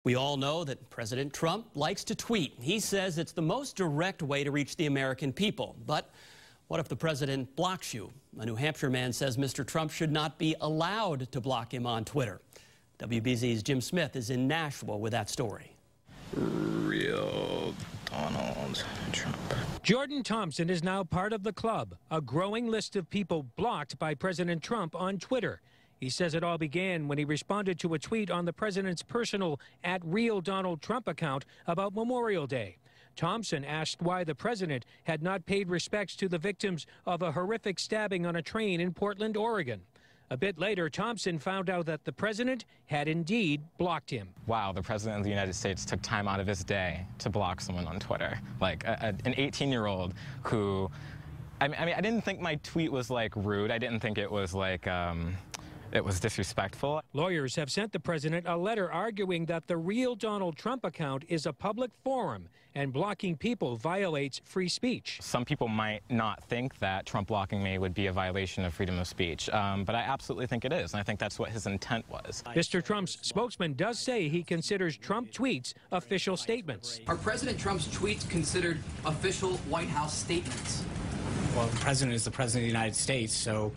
We all know that President Trump likes to tweet. He says it's the most direct way to reach the American people. But what if the president blocks you? A New Hampshire man says Mr. Trump should not be allowed to block him on Twitter. WBZ's Jim Smith is in Nashua with that story. Real Donald Trump. Jordan Thompson is now part of the club, a growing list of people blocked by President Trump on Twitter. He says it all began when he responded to a tweet on the president's personal @RealDonaldTrump account about Memorial Day. Thompson asked why the president had not paid respects to the victims of a horrific stabbing on a train in Portland, Oregon. A bit later, Thompson found out that the president had indeed blocked him. Wow, the president of the United States took time out of his day to block someone on Twitter. Like an 18-year-old who, I mean, I didn't think my tweet was like rude. I didn't think it was like, it was disrespectful. Lawyers have sent the president a letter arguing that the Real Donald Trump account is a public forum and blocking people violates free speech. Some people might not think that Trump blocking me would be a violation of freedom of speech, but I absolutely think it is, and I think that's what his intent was. Mr. Trump's spokesman does say he considers Trump tweets official statements. Are President Trump's tweets considered official White House statements? Well, the president is the president of the United States, so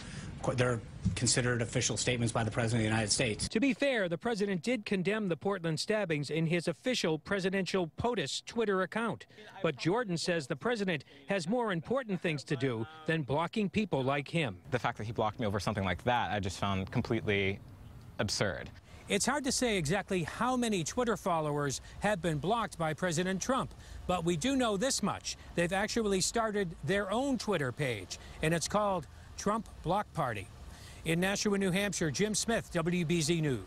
they're considered official statements by the President of the United States. To be fair, the president did condemn the Portland stabbings in his official presidential POTUS Twitter account. But Jordan says the president has more important things to do than blocking people like him. The fact that he blocked me over something like that, I just found completely absurd. It's hard to say exactly how many Twitter followers have been blocked by President Trump, but we do know this much. They've actually started their own Twitter page, and it's called Trump Block Party. In Nashua, New Hampshire, Jim Smith, WBZ News.